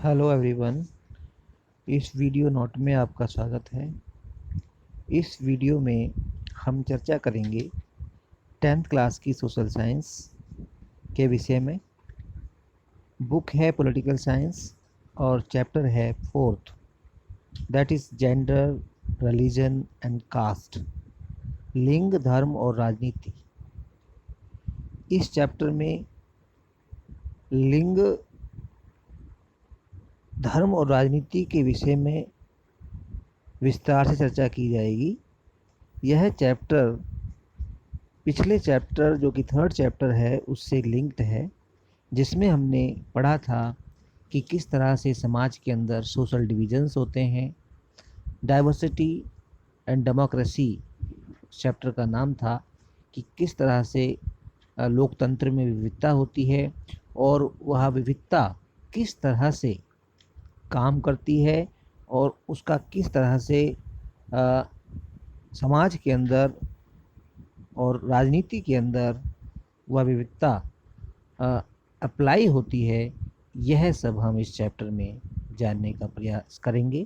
Hello everyone. इस video note में आपका स्वागत है। इस वीडियो में हम चर्चा करेंगे 10th क्लास की सोशल साइंस के विषय में। बुक है पॉलिटिकल साइंस और चैप्टर है 4th, that is gender, religion and caste, लिंग, धर्म और राजनीति। इस चैप्टर में लिंग, धर्म और राजनीति के विषय में विस्तार से चर्चा की जाएगी। यह चैप्टर पिछले चैप्टर जो कि 3rd चैप्टर है उससे लिंक्ड है, जिसमें हमने पढ़ा था कि किस तरह से समाज के अंदर सोशल डिविजन्स होते हैं। डाइवर्सिटी एंड डेमोक्रेसी चैप्टर का नाम था कि किस तरह से लोकतंत्र में विविधता होती है और वह विविधता किस तरह से काम करती है और उसका किस तरह से समाज के अंदर और राजनीति के अंदर वह विविधता अप्लाई होती है। यह सब हम इस चैप्टर में जानने का प्रयास करेंगे।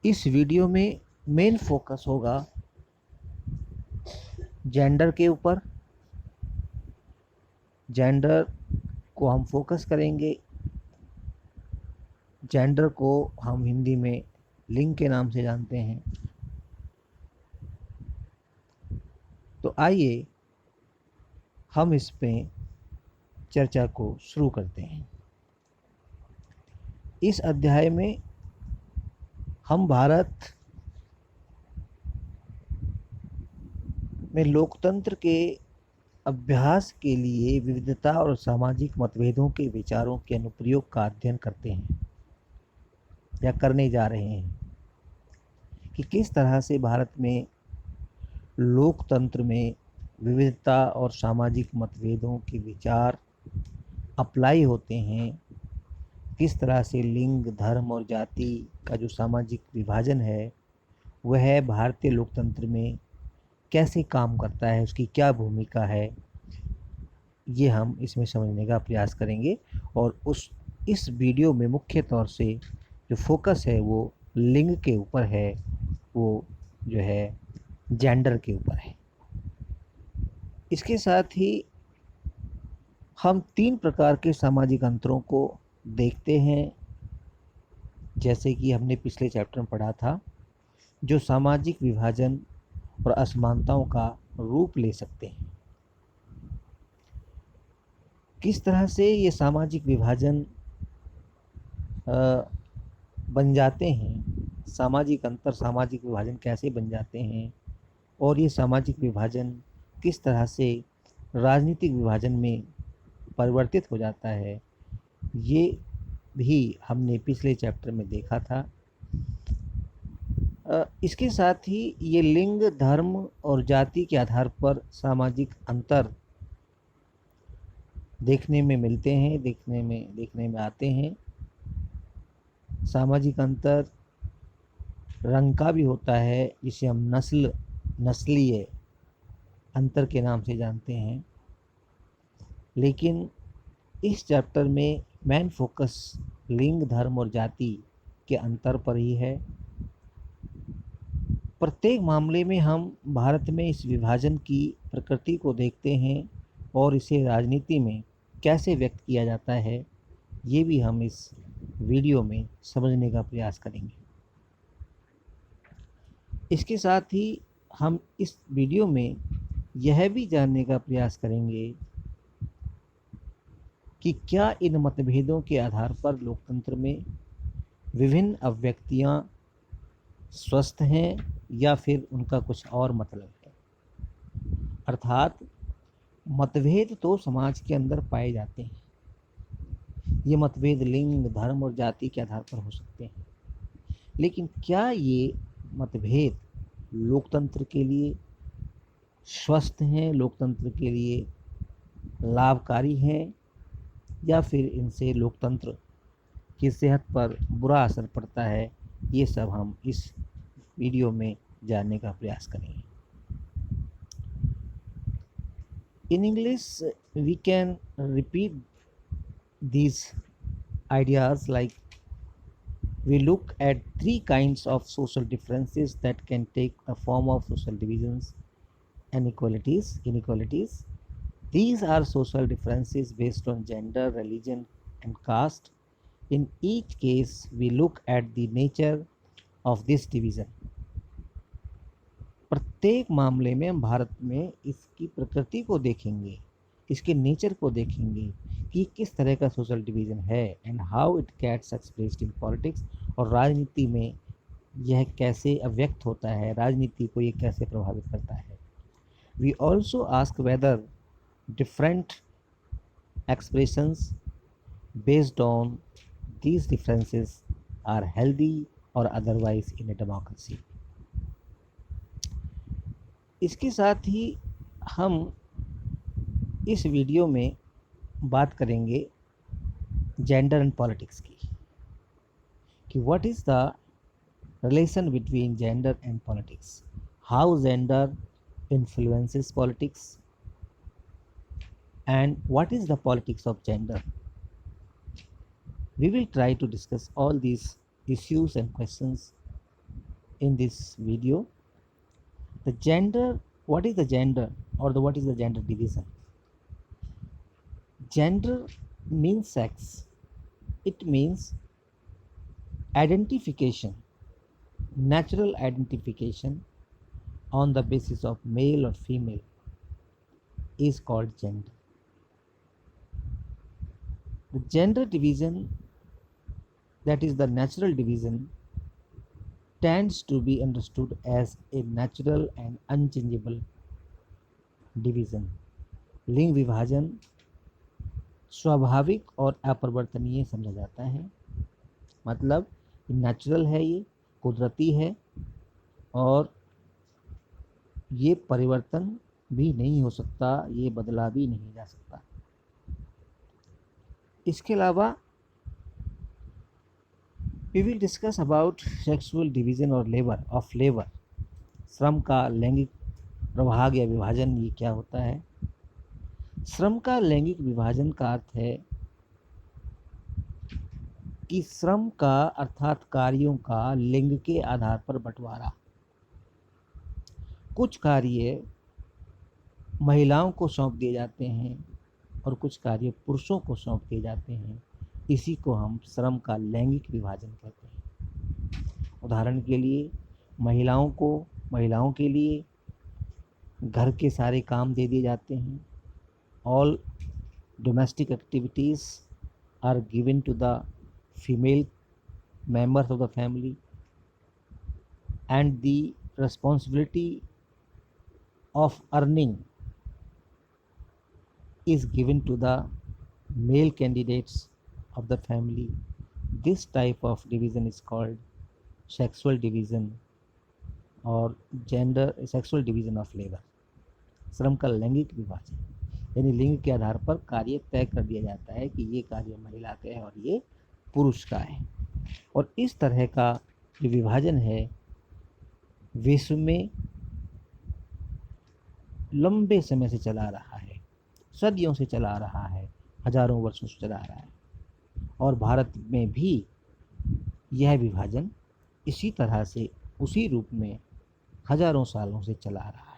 इस वीडियो में मेन फोकस होगा जेंडर के ऊपर। जेंडर को हम फोकस करेंगे। जेंडर को हम हिंदी में लिंग के नाम से जानते हैं। तो आइए हम इस पे चर्चा को शुरू करते हैं। इस अध्याय में हम भारत में लोकतंत्र के अभ्यास के लिए विविधता और सामाजिक मतभेदों के विचारों के अनुप्रयोग का अध्ययन करते हैं या करने जा रहे हैं कि किस तरह से भारत में लोकतंत्र में विविधता और सामाजिक मतभेदों के विचार अप्लाई होते हैं, किस तरह से लिंग, धर्म और जाति का जो सामाजिक विभाजन है वह भारतीय लोकतंत्र में कैसे काम करता है, उसकी क्या भूमिका है, ये हम इसमें समझने का प्रयास करेंगे। और इस वीडियो में मुख्य तौर से जो फोकस है वो लिंग के ऊपर है, वो जो है जेंडर के ऊपर है। इसके साथ ही हम 3 प्रकार के सामाजिक अंतरों को देखते हैं, जैसे कि हमने पिछले चैप्टर में पढ़ा था, जो सामाजिक विभाजन और असमानताओं का रूप ले सकते हैं। किस तरह से ये सामाजिक विभाजन बन जाते हैं, सामाजिक अंतर, सामाजिक विभाजन कैसे बन जाते हैं और ये सामाजिक विभाजन किस तरह से राजनीतिक विभाजन में परिवर्तित हो जाता है, ये भी हमने पिछले चैप्टर में देखा था। इसके साथ ही ये लिंग, धर्म और जाति के आधार पर सामाजिक अंतर देखने में मिलते हैं, देखने में आते हैं। सामाजिक अंतर रंग का भी होता है, जिसे हम नस्लीय अंतर के नाम से जानते हैं। लेकिन इस चैप्टर में मेन फोकस लिंग, धर्म और जाति के अंतर पर ही है। प्रत्येक मामले में हम भारत में इस विभाजन की प्रकृति को देखते हैं और इसे राजनीति में कैसे व्यक्त किया जाता है, ये भी हम इस वीडियो में समझने का प्रयास करेंगे। इसके साथ ही हम इस वीडियो में यह भी जानने का प्रयास करेंगे कि क्या इन मतभेदों के आधार पर लोकतंत्र में विभिन्न अभिव्यक्तियां स्वस्थ हैं या फिर उनका कुछ और मतलब है। अर्थात मतभेद तो समाज के अंदर पाए जाते हैं। ये मतभेद लिंग, धर्म और जाति के आधार पर हो सकते हैं, लेकिन क्या ये मतभेद लोकतंत्र के लिए स्वस्थ हैं, लोकतंत्र के लिए लाभकारी हैं, या फिर इनसे लोकतंत्र की सेहत पर बुरा असर पड़ता है, ये सब हम इस वीडियो में जानने का प्रयास करेंगे। In English, we can repeat these ideas like we look at three kinds of social differences that can take the form of social divisions and inequalities. These are social differences based on gender, religion, and caste. In each case, we look at the nature of this division. प्रत्येक मामले में हम भारत में इसकी प्रकृति को देखेंगे, इसके नेचर को देखेंगे कि किस तरह का सोशल डिवीजन है and how it gets expressed in politics, और राजनीति में यह कैसे अव्यक्त होता है, राजनीति को ये कैसे प्रभावित करता है. We also ask whether different expressions based on these differences are healthy or otherwise in a democracy. इसके साथ ही हम इस वीडियो में बात करेंगे जेंडर एंड पॉलिटिक्स की, कि what is the relation between gender and politics, how gender influences politics, and what is the politics of gender. We will try to discuss all these issues and questions in this video. The gender, what is the gender, or what is the gender division? Gender means sex. It means identification, natural identification on the basis of male or female is called gender. The gender division, that is the natural division, tends to be understood as a natural and unchangeable division. लिंग विभाजन स्वाभाविक और अपरिवर्तनीय समझा जाता है. मतलब natural है, ये कुदरती है, और ये परिवर्तन भी नहीं हो सकता, ये बदला भी नहीं जा सकता. इसके अलावा we will discuss about sexual division और लेबर. श्रम का लैंगिक प्रभाग या विभाजन, ये क्या होता है. श्रम का लैंगिक विभाजन का अर्थ है कि श्रम का अर्थात कार्यों का लिंग के आधार पर बंटवारा. कुछ कार्य महिलाओं को सौंप दिए जाते हैं और कुछ कार्य पुरुषों को सौंप दिए जाते हैं. इसी को हम श्रम का लैंगिक विभाजन कहते हैं. उदाहरण के लिए महिलाओं के लिए घर के सारे काम दे दिए जाते हैं. All domestic activities are given to the female members of the family, and the responsibility of earning is given to the male candidates of the family. This type of division is called sexual division और sexual division of labor. श्रम का लैंगिक विभाजन, यानी लिंग के आधार पर कार्य तय कर दिया जाता है कि ये कार्य महिला का है और ये पुरुष का है. और इस तरह का जो विभाजन है विश्व में लंबे समय से चला रहा है, सदियों से चला रहा है, हजारों वर्षों से चला रहा है. और भारत में भी यह विभाजन इसी तरह से उसी रूप में हजारों सालों से चला रहा है.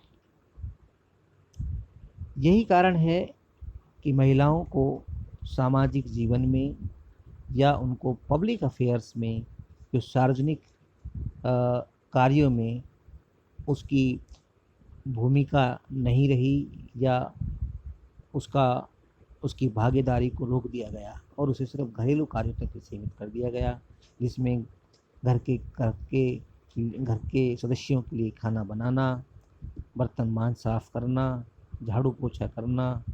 यही कारण है कि महिलाओं को सामाजिक जीवन में या उनको पब्लिक अफेयर्स में, जो सार्वजनिक कार्यों में उसकी भूमिका नहीं रही या उसकी भागीदारी को रोक दिया गया और उसे सिर्फ घरेलू कार्यों तक सीमित कर दिया गया, जिसमें घर के सदस्यों के लिए खाना बनाना, बर्तन मांज साफ करना, झाड़ू पोछा करना,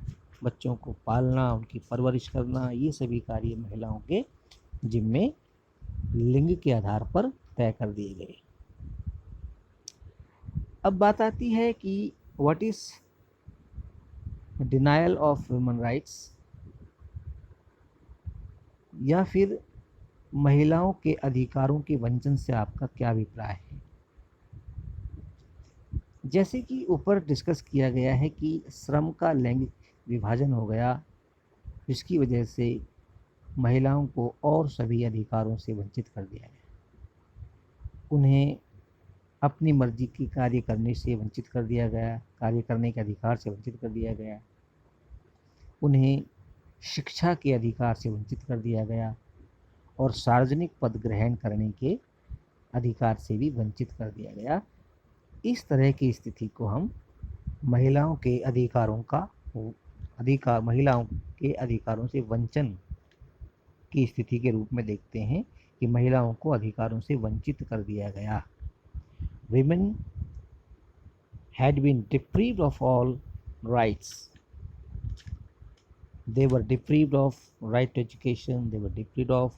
बच्चों को पालना, उनकी परवरिश करना, ये सभी कार्य महिलाओं के जिम्मे लिंग के आधार पर तय कर दिए गए. अब बात आती है कि what is denial of human rights, या फिर महिलाओं के अधिकारों के वंचन से आपका क्या अभिप्राय है. जैसे कि ऊपर डिस्कस किया गया है कि श्रम का लैंगिक विभाजन हो गया, जिसकी वजह से महिलाओं को और सभी अधिकारों से वंचित कर दिया गया। उन्हें अपनी मर्जी की कार्य करने से वंचित कर दिया गया, कार्य करने के अधिकार से वंचित कर दिया गया। उन्हें शिक्षा के अधिकार से वंचित कर दिया गया और सार्वजनिक पद ग्रहण करने के अधिकार से भी वंचित कर दिया गया। इस तरह की स्थिति को हम महिलाओं के अधिकारों से वंचन की स्थिति के रूप में देखते हैं कि महिलाओं को अधिकारों से वंचित कर दिया गया। Women had been deprived of all rights. They were deprived of right to education, they were deprived of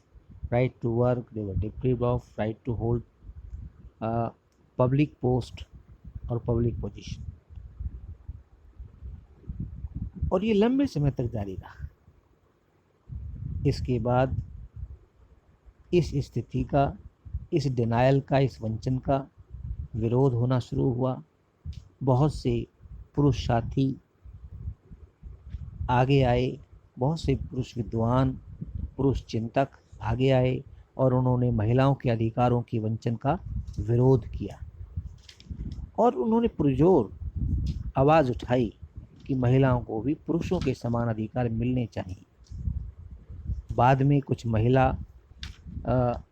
right to work, they were deprived of right to hold public post और पब्लिक पोजीशन। और ये लंबे समय तक जारी रहा। इसके बाद इस स्थिति का, इस डिनायल का, इस वंचन का विरोध होना शुरू हुआ। बहुत से पुरुष साथी आगे आए, बहुत से पुरुष विद्वान, पुरुष चिंतक आगे आए और उन्होंने महिलाओं के अधिकारों की वंचन का विरोध किया और उन्होंने पुरजोर आवाज़ उठाई कि महिलाओं को भी पुरुषों के समान अधिकार मिलने चाहिए। बाद में कुछ महिला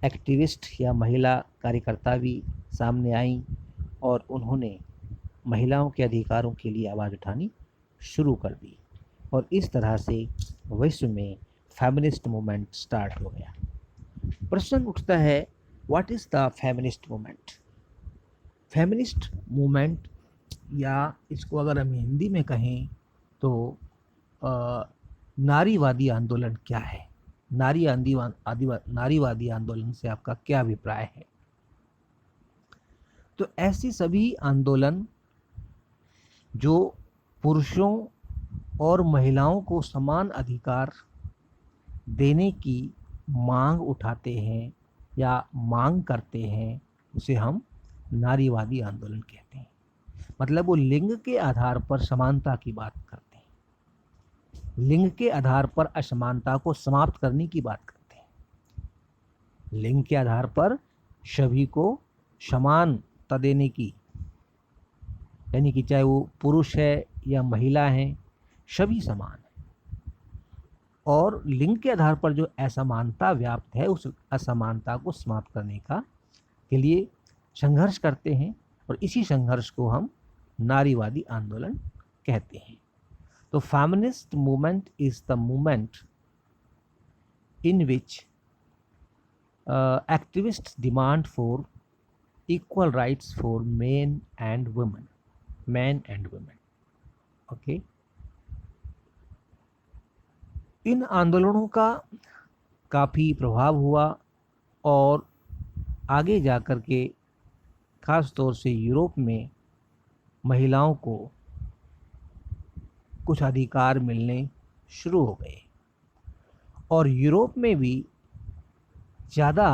एक्टिविस्ट या महिला कार्यकर्ता भी सामने आईं और उन्होंने महिलाओं के अधिकारों के लिए आवाज़ उठानी शुरू कर दी और इस तरह से विश्व में फेमिनिस्ट मूवमेंट स्टार्ट हो गया। प्रश्न उठता है, what is the feminist movement? Feminist movement, या इसको अगर हम हिंदी में कहें तो नारीवादी आंदोलन क्या है? नारीवादी आंदोलन से आपका क्या अभिप्राय है? तो ऐसे सभी आंदोलन जो पुरुषों और महिलाओं को समान अधिकार देने की मांग उठाते हैं या मांग करते हैं, उसे हम नारीवादी आंदोलन कहते हैं। मतलब वो लिंग के आधार पर समानता की बात करते हैं, लिंग के आधार पर असमानता को समाप्त करने की बात करते हैं, लिंग के आधार पर सभी को समानता देने की, यानी कि चाहे वो पुरुष है या महिला है, सभी समान है। और लिंग के आधार पर जो असमानता व्याप्त है, उस असमानता को समाप्त करने के लिए संघर्ष करते हैं और इसी संघर्ष को हम नारीवादी आंदोलन कहते हैं। तो feminist movement is the movement in which activists demand for equal rights for men and women. Okay. इन आंदोलनों का काफ़ी प्रभाव हुआ और आगे जाकर के ख़ास तौर से यूरोप में महिलाओं को कुछ अधिकार मिलने शुरू हो गए और यूरोप में भी ज़्यादा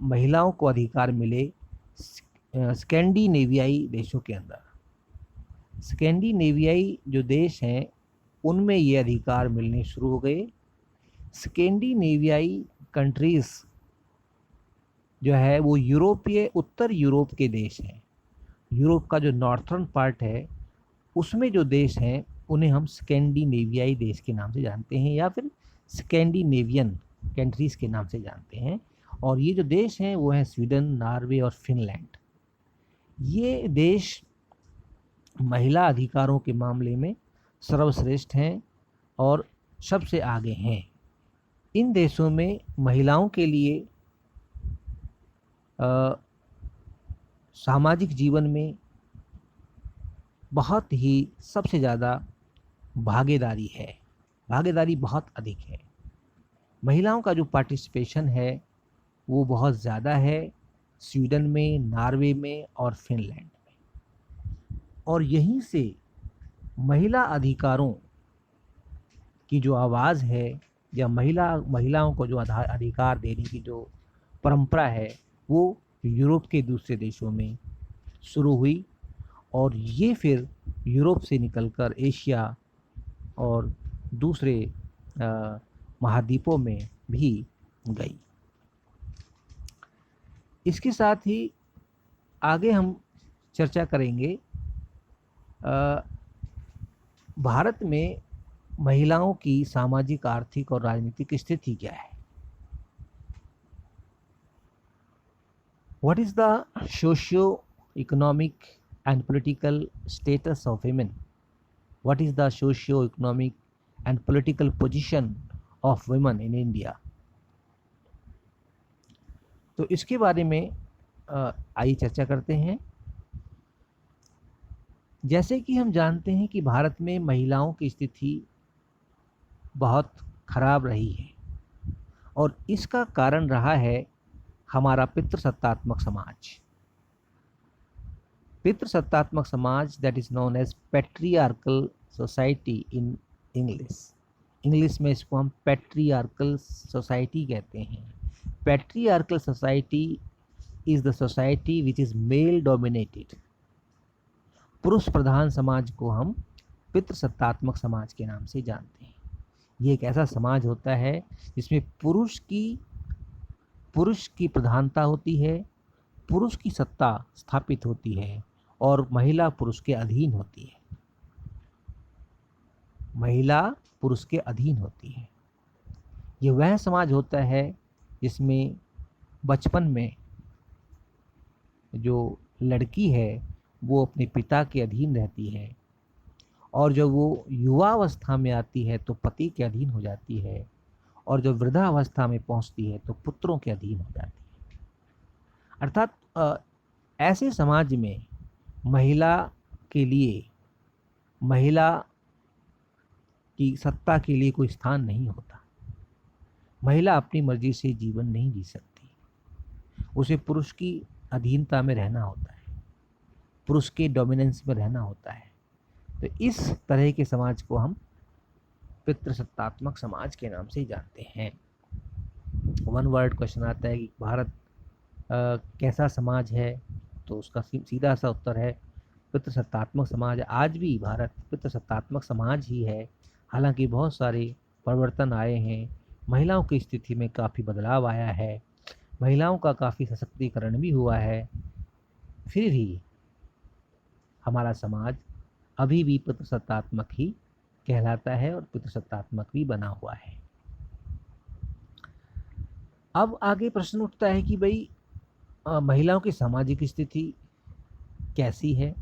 महिलाओं को अधिकार मिले स्कैंडिनेवियाई देशों के अंदर। स्कैंडिनेवियाई जो देश हैं उनमें ये अधिकार मिलने शुरू हो गए। स्कैंडिनेवियाई कंट्रीज़ जो है वो उत्तर यूरोप के देश हैं। यूरोप का जो नॉर्थर्न पार्ट है उसमें जो देश हैं उन्हें हम स्कैंडिनेवियाई देश के नाम से जानते हैं या फिर स्कैंडिनेवियन कंट्रीज़ के नाम से जानते हैं। और ये जो देश हैं वो हैं स्वीडन, नॉर्वे और फिनलैंड। ये देश महिला अधिकारों के मामले में सर्वश्रेष्ठ हैं और सबसे आगे हैं। इन देशों में महिलाओं के लिए सामाजिक जीवन में बहुत ही सबसे ज़्यादा भागीदारी बहुत अधिक है। महिलाओं का जो पार्टिसिपेशन है वो बहुत ज़्यादा है स्वीडन में, नॉर्वे में और फिनलैंड में। और यहीं से महिला अधिकारों की जो आवाज़ है या महिलाओं को जो अधिकार देने की जो परंपरा है वो यूरोप के दूसरे देशों में शुरू हुई और ये फिर यूरोप से निकलकर एशिया और दूसरे महाद्वीपों में भी गई। इसके साथ ही आगे हम चर्चा करेंगे भारत में महिलाओं की सामाजिक, आर्थिक और राजनीतिक स्थिति क्या है। What is the socio-economic and political status of women? What is the socio-economic and political position of women in India? तो इसके बारे में आइए चर्चा करते हैं। जैसे कि हम जानते हैं कि भारत में महिलाओं की स्थिति बहुत खराब रही है और इसका कारण रहा है हमारा पितृसत्तात्मक समाज। पितृसत्तात्मक समाज, that is known as patriarchal society in English में इसको हम पैट्रियार्कल सोसाइटी कहते हैं। Patriarchal society is the society which is male dominated. पुरुष प्रधान समाज को हम पितृसत्तात्मक समाज के नाम से जानते हैं। ये एक ऐसा समाज होता है जिसमें पुरुष की प्रधानता होती है, पुरुष की सत्ता स्थापित होती है और महिला पुरुष के अधीन होती है। महिला पुरुष के अधीन होती है। ये वह समाज होता है जिसमें बचपन में जो लड़की है वो अपने पिता के अधीन रहती है और जब वो युवावस्था में आती है तो पति के अधीन हो जाती है और जब वृद्धावस्था में पहुंचती है तो पुत्रों के अधीन हो जाती है। अर्थात ऐसे समाज में महिला की सत्ता के लिए कोई स्थान नहीं होता। महिला अपनी मर्जी से जीवन नहीं जी सकती, उसे पुरुष की अधीनता में रहना होता है, पुरुष के डोमिनेंस में रहना होता है। तो इस तरह के समाज को हम पितृसत्तात्मक समाज के नाम से जानते हैं। वन वर्ड क्वेश्चन आता है कि भारत कैसा समाज है, तो उसका सीधा सा उत्तर है पितृसत्तात्मक समाज। आज भी भारत पितृसत्तात्मक समाज ही है, हालांकि बहुत सारे परिवर्तन आए हैं, महिलाओं की स्थिति में काफ़ी बदलाव आया है, महिलाओं का काफ़ी सशक्तिकरण भी हुआ है, फिर भी हमारा समाज अभी भी पितृसत्तात्मक ही कहलाता है और पितृसत्तात्मक भी बना हुआ है। अब आगे प्रश्न उठता है कि भाई महिलाओं की सामाजिक स्थिति कैसी है।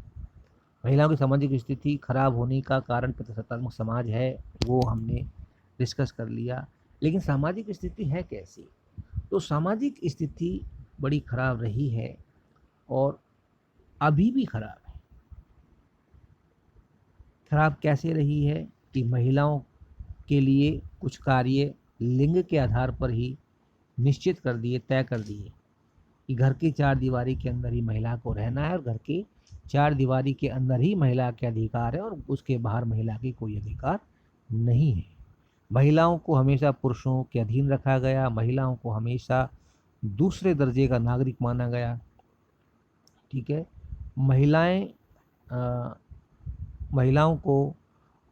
महिलाओं की सामाजिक स्थिति खराब होने का कारण पितृसत्तात्मक समाज है, वो हमने डिस्कस कर लिया। लेकिन सामाजिक स्थिति है कैसी? तो सामाजिक स्थिति बड़ी खराब रही है और अभी भी खराब है। खराब कैसे रही है कि महिलाओं के लिए कुछ कार्य लिंग के आधार पर ही निश्चित कर दिए, तय कर दिए कि घर की चार दीवारी के अंदर ही महिला को रहना है और घर की चार दीवारी के अंदर ही महिला के अधिकार है और उसके बाहर महिला के कोई अधिकार नहीं है। महिलाओं को हमेशा पुरुषों के अधीन रखा गया, महिलाओं को हमेशा दूसरे दर्जे का नागरिक माना गया। ठीक है, महिलाओं को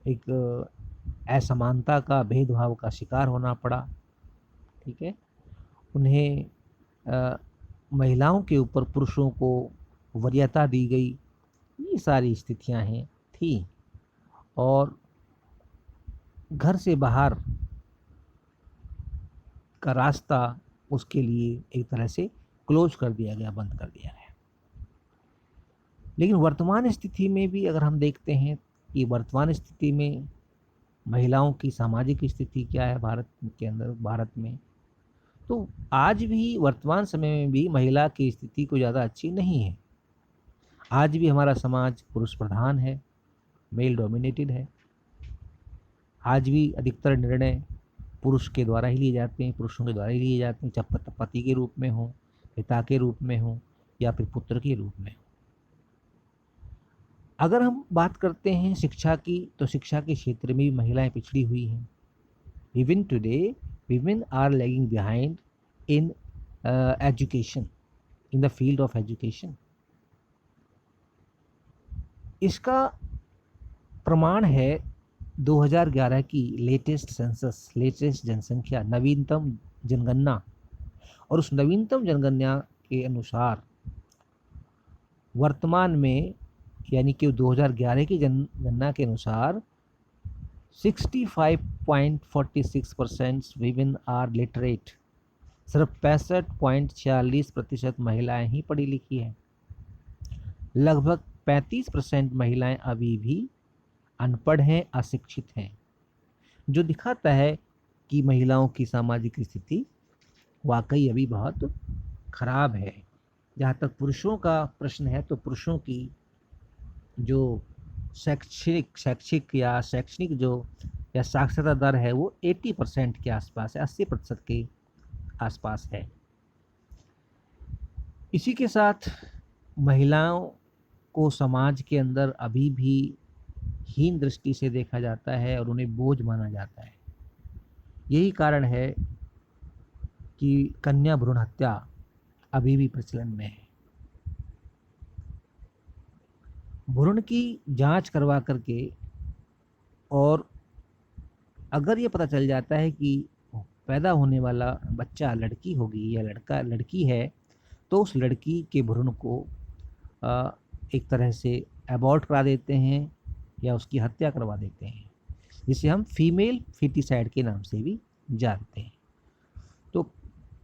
एक असमानता का, भेदभाव का शिकार होना पड़ा। ठीक है, उन्हें महिलाओं के ऊपर पुरुषों को वरीयता दी गई। ये सारी स्थितियां हैं थी और घर से बाहर का रास्ता उसके लिए एक तरह से क्लोज कर दिया गया, बंद कर दिया गया। लेकिन वर्तमान स्थिति में भी अगर हम देखते हैं कि वर्तमान स्थिति में महिलाओं की सामाजिक स्थिति क्या है भारत के अंदर, भारत में, तो आज भी वर्तमान समय में भी महिला की स्थिति कोई ज़्यादा अच्छी नहीं है। आज भी हमारा समाज पुरुष प्रधान है, मेल डोमिनेटेड है। आज भी अधिकतर निर्णय पुरुष के द्वारा ही लिए जाते हैं, पुरुषों के द्वारा ही लिए जाते हैं, चाहे पति के रूप में हो, पिता के रूप में हो या फिर पुत्र के रूप में हो। अगर हम बात करते हैं शिक्षा की, तो शिक्षा के क्षेत्र में भी महिलाएं पिछड़ी हुई हैं। Even today women are lagging behind in education, in the field of education. इसका प्रमाण है 2011 की लेटेस्ट सेंसस, लेटेस्ट जनसंख्या, नवीनतम जनगणना, और उस नवीनतम जनगणना के अनुसार वर्तमान में, यानी कि 2011 की जनगणना के अनुसार 65.46% विमेन आर लिटरेट। सिर्फ 65.46% महिलाएं ही पढ़ी लिखी हैं। लगभग 35% महिलाएं अभी भी अनपढ़ हैं, अशिक्षित हैं, जो दिखाता है कि महिलाओं की सामाजिक स्थिति वाकई अभी बहुत खराब है। जहाँ तक पुरुषों का प्रश्न है, तो पुरुषों की जो शैक्षिक या साक्षरता दर है वो 80% के आसपास है, 80% के आसपास है। इसी के साथ महिलाओं को समाज के अंदर अभी भी हीन दृष्टि से देखा जाता है और उन्हें बोझ माना जाता है। यही कारण है कि कन्या भ्रूण हत्या अभी भी प्रचलन में है। भ्रूण की जांच करवा करके, और अगर ये पता चल जाता है कि पैदा होने वाला बच्चा लड़की होगी या लड़का लड़की है, तो उस लड़की के भ्रूण को एक तरह से अबॉर्ट करा देते हैं या उसकी हत्या करवा देते हैं, जिसे हम फीमेल फिटिसाइड के नाम से भी जानते हैं। तो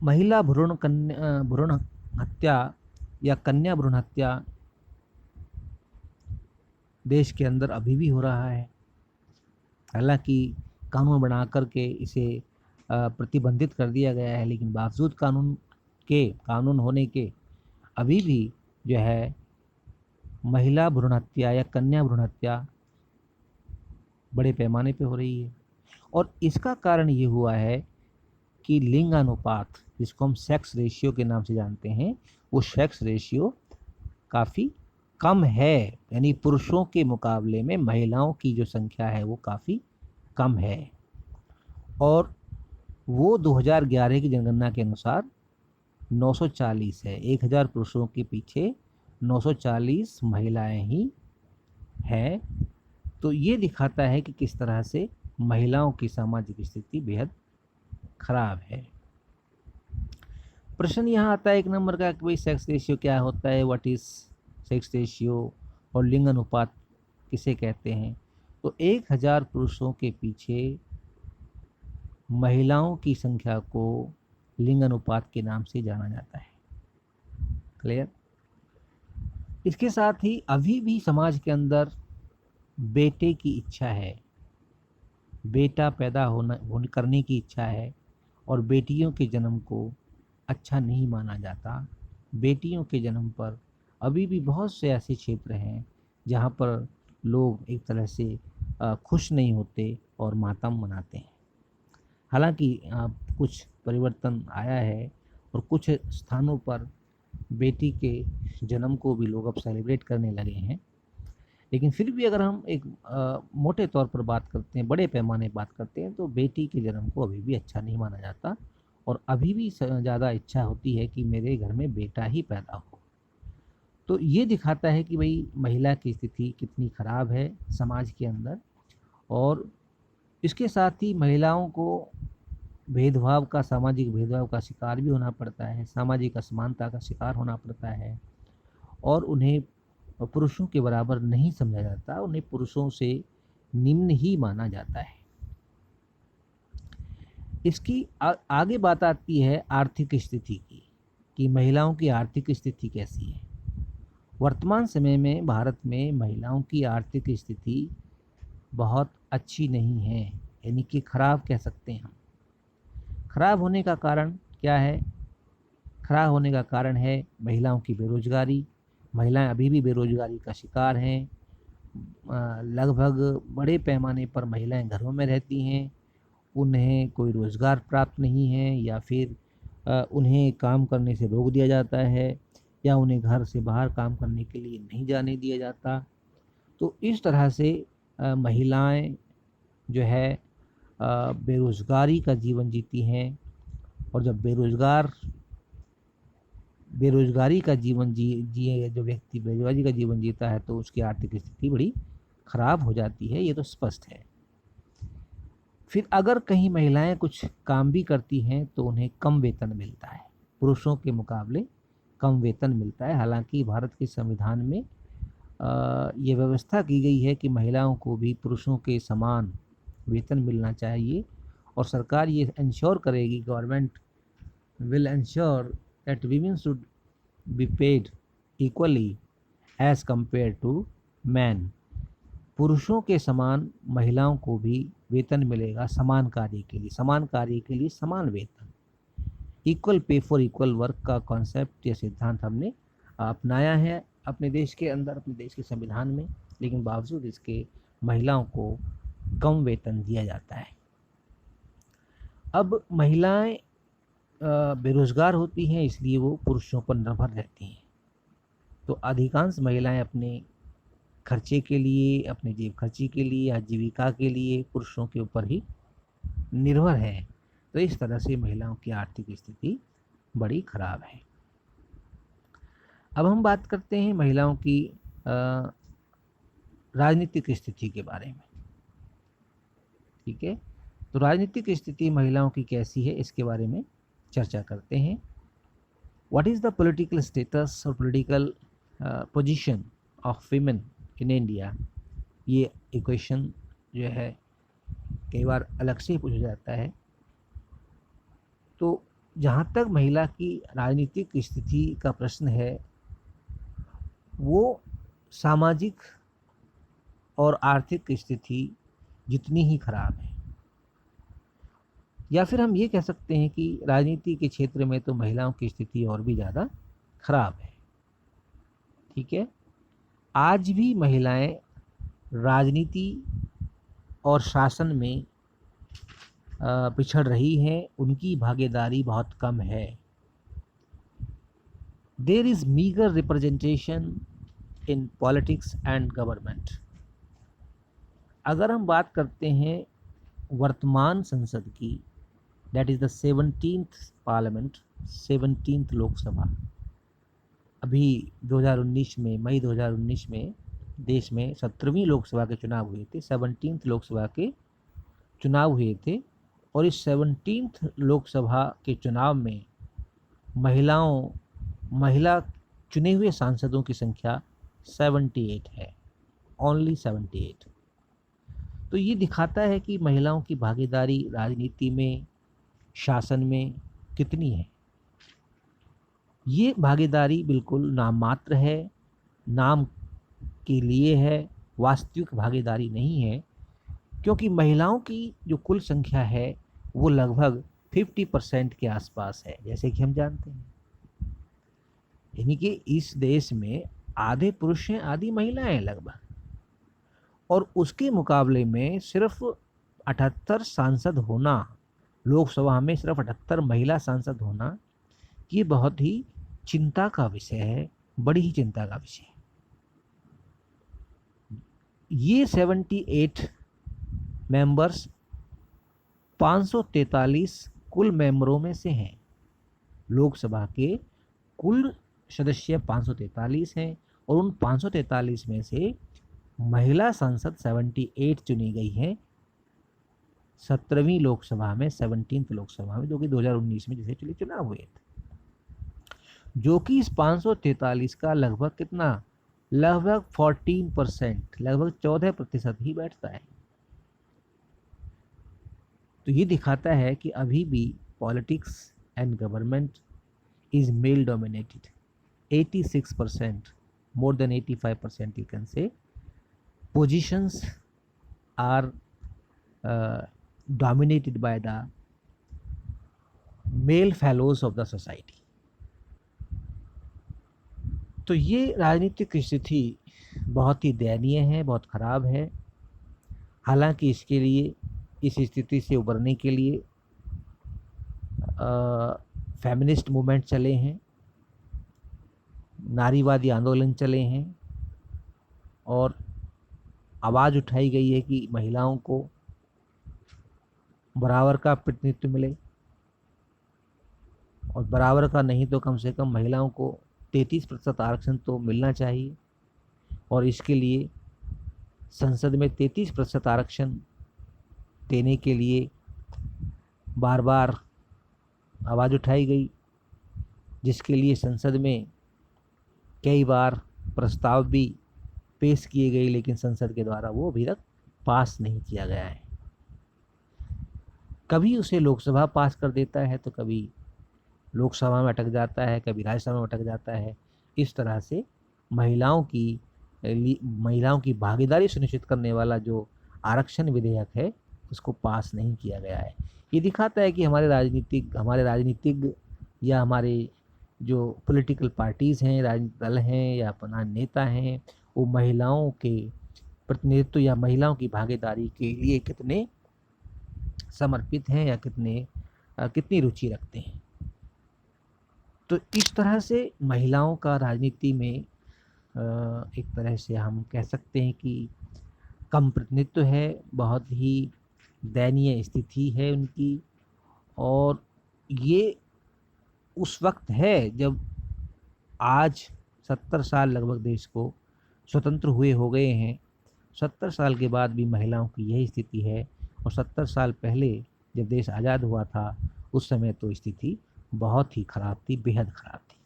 महिला भ्रूण हत्या या कन्या भ्रूण हत्या देश के अंदर अभी भी हो रहा है। हालांकि कानून बना करके इसे प्रतिबंधित कर दिया गया है, लेकिन बावजूद कानून होने के अभी भी जो है महिला भ्रूण हत्या या कन्या भ्रूण हत्या बड़े पैमाने पे हो रही है। और इसका कारण ये हुआ है कि लिंग अनुपात, जिसको हम सेक्स रेशियो के नाम से जानते हैं, वो सेक्स रेशियो काफ़ी कम है। यानी पुरुषों के मुकाबले में महिलाओं की जो संख्या है वो काफ़ी कम है। और वो 2011 की जनगणना के अनुसार 940 है। 1000 पुरुषों के पीछे 940 महिलाएं ही हैं। तो ये दिखाता है कि किस तरह से महिलाओं की सामाजिक स्थिति बेहद खराब है। प्रश्न यहाँ आता है 1 नंबर का कि भाई सेक्स रेशियो क्या होता है, व्हाट इज सेक्स रेशियो, और लिंग अनुपात किसे कहते हैं। तो 1000 पुरुषों के पीछे महिलाओं की संख्या को लिंग अनुपात के नाम से जाना जाता है। क्लियर। इसके साथ ही अभी भी समाज के अंदर बेटे की इच्छा है, बेटा पैदा करने की इच्छा है, और बेटियों के जन्म को अच्छा नहीं माना जाता। बेटियों के जन्म पर अभी भी बहुत से ऐसे क्षेत्र हैं जहाँ पर लोग एक तरह से खुश नहीं होते और मातम मनाते हैं। हालांकि कुछ परिवर्तन आया है और कुछ स्थानों पर बेटी के जन्म को भी लोग अब सेलिब्रेट करने लगे हैं, लेकिन फिर भी अगर हम एक मोटे तौर पर बात करते हैं, बड़े पैमाने बात करते हैं, तो बेटी के जन्म को अभी भी अच्छा नहीं माना जाता और अभी भी ज़्यादा इच्छा होती है कि मेरे घर में बेटा ही पैदा हो। तो ये दिखाता है कि भाई महिला की स्थिति कितनी ख़राब है समाज के अंदर। और इसके साथ ही महिलाओं को सामाजिक भेदभाव का शिकार भी होना पड़ता है, सामाजिक असमानता का शिकार होना पड़ता है, और उन्हें पुरुषों के बराबर नहीं समझा जाता, उन्हें पुरुषों से निम्न ही माना जाता है। इसकी आगे बात आती है आर्थिक स्थिति की, कि महिलाओं की आर्थिक स्थिति कैसी है। वर्तमान समय में भारत में महिलाओं की आर्थिक स्थिति बहुत अच्छी नहीं है, यानी कि खराब कह सकते हैं हम। खराब होने का कारण क्या है? खराब होने का कारण है महिलाओं की बेरोजगारी। महिलाएं अभी भी बेरोजगारी का शिकार हैं। लगभग बड़े पैमाने पर महिलाएं घरों में रहती हैं, उन्हें कोई रोज़गार प्राप्त नहीं है, या फिर उन्हें काम करने से रोक दिया जाता है, या उन्हें घर से बाहर काम करने के लिए नहीं जाने दिया जाता। तो इस तरह से महिलाएं जो है बेरोज़गारी का जीवन जीती हैं, और जब बेरोज़गारी का जीवन जिए जो व्यक्ति बेरोज़गारी का जीवन जीता है, तो उसकी आर्थिक स्थिति बड़ी ख़राब हो जाती है, ये तो स्पष्ट है। फिर अगर कहीं महिलाएं कुछ काम भी करती हैं तो उन्हें कम वेतन मिलता है, पुरुषों के मुकाबले कम वेतन मिलता है। हालांकि भारत के संविधान में ये व्यवस्था की गई है कि महिलाओं को भी पुरुषों के समान वेतन मिलना चाहिए, और सरकार ये इंश्योर करेगी, government will ensure that women should be paid equally as compare to man. पुरुषों के समान महिलाओं को भी वेतन मिलेगा समान कार्य के लिए, समान कार्य के लिए समान वेतन। Equal pay for equal work का कॉन्सेप्ट या सिद्धांत हमने अपनाया है अपने देश के अंदर, अपने देश के संविधान में, लेकिन बावजूद इसके महिलाओं को कम वेतन दिया जाता है। अब महिलाएं बेरोजगार होती हैं, इसलिए वो पुरुषों पर निर्भर रहती हैं। तो अधिकांश महिलाएं अपने खर्चे के लिए, अपने जेब खर्ची के लिए, आजीविका के लिए पुरुषों के ऊपर ही निर्भर है। तो इस तरह से महिलाओं की आर्थिक स्थिति बड़ी खराब है। अब हम बात करते हैं महिलाओं की राजनीतिक स्थिति के बारे में। ठीक है, तो राजनीतिक स्थिति महिलाओं की कैसी है इसके बारे में चर्चा करते हैं। What is the political status और political position of women in India. ये इक्वेशन जो है कई बार अलग से पूछा जाता है। तो जहाँ तक महिला की राजनीतिक स्थिति का प्रश्न है, वो सामाजिक और आर्थिक स्थिति जितनी ही खराब है, या फिर हम ये कह सकते हैं कि राजनीति के क्षेत्र में तो महिलाओं की स्थिति और भी ज़्यादा खराब है। ठीक है, आज भी महिलाएं राजनीति और शासन में पिछड़ रही हैं, उनकी भागीदारी बहुत कम है। There is meagre representation in politics and government. अगर हम बात करते हैं वर्तमान संसद की, that is the 17th parliament, 17th Lok Sabha, अभी 2019 में, मई 2019 में देश में 17वीं लोकसभा के चुनाव हुए थे, 17th लोकसभा के चुनाव हुए थे। और इस 17th लोकसभा के चुनाव में महिला चुने हुए सांसदों की संख्या 78 है, ओनली 78। तो ये दिखाता है कि महिलाओं की भागीदारी राजनीति में, शासन में कितनी है। ये भागीदारी बिल्कुल नाममात्र है, नाम के लिए है, वास्तविक भागीदारी नहीं है, क्योंकि महिलाओं की जो कुल संख्या है वो लगभग 50% के आसपास है, जैसे कि हम जानते हैं। यानी कि इस देश में आधे पुरुष हैं, आधी महिलाएं हैं लगभग, और उसके मुकाबले में सिर्फ 78 सांसद होना, लोकसभा में सिर्फ 78 महिला सांसद होना, ये बहुत ही चिंता का विषय है, बड़ी ही चिंता का विषय है। ये 78 मेंबर्स 543 कुल मेंबरों में से हैं। लोकसभा के कुल सदस्य 543 हैं, और उन 543 में से महिला सांसद 78 चुनी गई हैं 17वीं लोकसभा में, 17th लोकसभा में, जो कि 2019 में जिसे चुनाव हुए थे, जो कि इस 543 का लगभग कितना, लगभग 14%, लगभग 14% ही बैठता है। तो ये दिखाता है कि अभी भी politics and government is male dominated. 86%, more than 85% you can say, positions are dominated by the male fellows of the society। तो ये राजनीतिक स्थिति बहुत ही दयनीय है, बहुत ख़राब है। हालांकि इसके लिए, इस स्थिति से उबरने के लिए फेमिनिस्ट मूवमेंट चले हैं, नारीवादी आंदोलन चले हैं, और आवाज़ उठाई गई है कि महिलाओं को बराबर का प्रतिनिधित्व मिले, और बराबर का नहीं तो कम से कम महिलाओं को 33% आरक्षण तो मिलना चाहिए, और इसके लिए संसद में 33% आरक्षण देने के लिए बार बार आवाज़ उठाई गई, जिसके लिए संसद में कई बार प्रस्ताव भी पेश किए गए, लेकिन संसद के द्वारा वो अभी तक पास नहीं किया गया है। कभी उसे लोकसभा पास कर देता है तो कभी लोकसभा में अटक जाता है, कभी राज्यसभा में अटक जाता है। इस तरह से महिलाओं की भागीदारी सुनिश्चित करने वाला जो आरक्षण विधेयक है उसको पास नहीं किया गया है। ये दिखाता है कि हमारे राजनीतिक या हमारे जो पॉलिटिकल पार्टीज़ हैं, राजनीतिक दल हैं या अपना नेता हैं, वो महिलाओं के प्रतिनिधित्व या महिलाओं की भागीदारी के लिए कितने समर्पित हैं या कितनी रुचि रखते हैं। तो इस तरह से महिलाओं का राजनीति में एक तरह से हम कह सकते हैं कि कम प्रतिनिधित्व है, बहुत ही दयनीय स्थिति है उनकी। और ये उस वक्त है जब आज 70 साल लगभग देश को स्वतंत्र हुए हो गए हैं, 70 साल के बाद भी महिलाओं की यही स्थिति है। और 70 साल पहले जब देश आज़ाद हुआ था उस समय तो स्थिति बहुत ही खराब थी, बेहद खराब थी।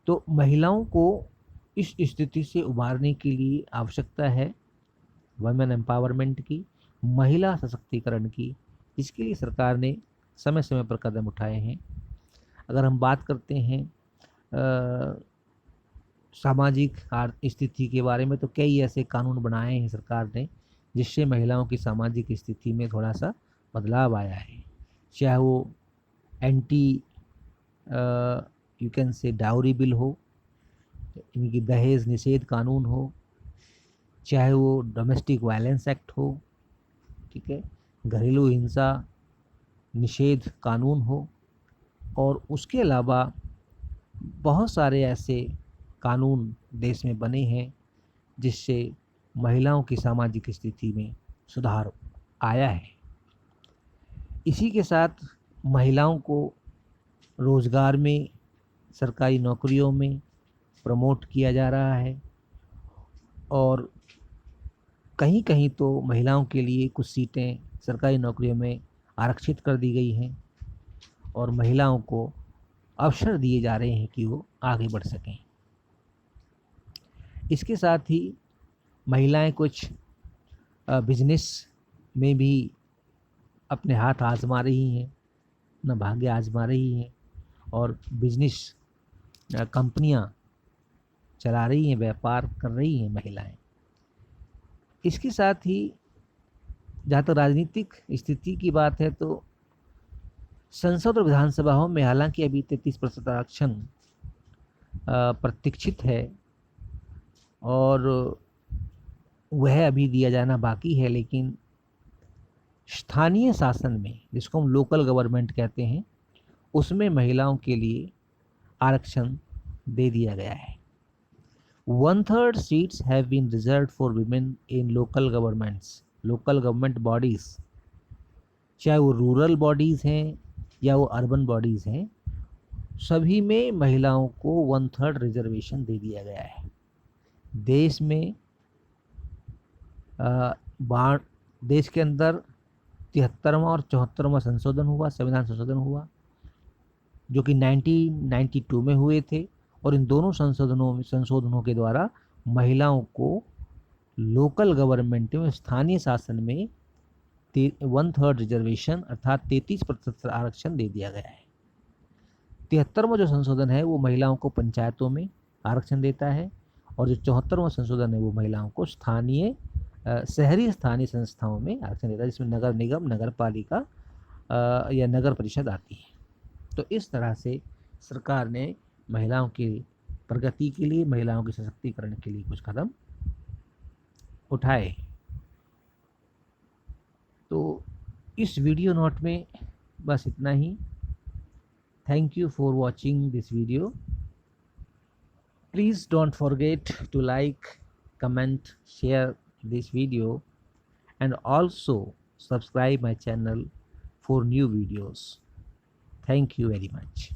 तो महिलाओं को इस स्थिति से उबारने के लिए आवश्यकता है वुमेन एम्पावरमेंट की, महिला सशक्तिकरण की, जिसके लिए सरकार ने समय समय पर कदम उठाए हैं। अगर हम बात करते हैं सामाजिक स्थिति के बारे में, तो कई ऐसे कानून बनाए हैं सरकार ने जिससे महिलाओं की सामाजिक स्थिति में थोड़ा सा बदलाव आया है। चाहे वो anti you can say dowry bill हो, इनकी दहेज निषेध कानून हो, चाहे वो डोमेस्टिक वायलेंस एक्ट हो, ठीक है, घरेलू हिंसा निषेध कानून हो, और उसके अलावा बहुत सारे ऐसे कानून देश में बने हैं जिससे महिलाओं की सामाजिक स्थिति में सुधार आया है। इसी के साथ महिलाओं को रोज़गार में, सरकारी नौकरियों में प्रमोट किया जा रहा है, और कहीं कहीं तो महिलाओं के लिए कुछ सीटें सरकारी नौकरियों में आरक्षित कर दी गई हैं और महिलाओं को अवसर दिए जा रहे हैं कि वो आगे बढ़ सकें। इसके साथ ही महिलाएं कुछ बिजनेस में भी अपने हाथ आजमा रही हैं, अपना भाग्य आजमा रही हैं और बिजनेस कंपनियां चला रही हैं, व्यापार कर रही हैं महिलाएं। इसके साथ ही जहाँ तक राजनीतिक स्थिति की बात है तो संसद और विधानसभाओं में हालांकि अभी 33% आरक्षण प्रतीक्षित है और वह अभी दिया जाना बाकी है, लेकिन स्थानीय शासन में, जिसको हम लोकल गवर्नमेंट कहते हैं, उसमें महिलाओं के लिए आरक्षण दे दिया गया है। 1/3 seats have been reserved for women in local government bodies, चाहे वो रूरल बॉडीज हैं या वो अर्बन बॉडीज हैं, सभी में महिलाओं को 1/3 रिजर्वेशन दे दिया गया है। देश में देश के अंदर 73वां और 74वां संशोधन हुआ, संविधान संशोधन हुआ, जो कि 1992 में हुए थे, और इन दोनों संशोधनों के द्वारा महिलाओं को लोकल गवर्नमेंट में, स्थानीय शासन में 1/3 रिजर्वेशन अर्थात 33% आरक्षण दे दिया गया है। 73वां जो संशोधन है वो महिलाओं को पंचायतों में आरक्षण देता है, और जो 74वां संशोधन है वो महिलाओं को शहरी स्थानीय संस्थाओं में आरक्षण देता है, जिसमें नगर निगम, नगर पालिका या नगर परिषद आती है। तो इस तरह से सरकार ने महिलाओं की प्रगति के लिए, महिलाओं के सशक्तिकरण के लिए कुछ कदम उठाए। तो इस वीडियो नोट में बस इतना ही। Thank you for watching this video. Please don't forget to like, comment, share this video, and also subscribe my channel for new videos. Thank you very much.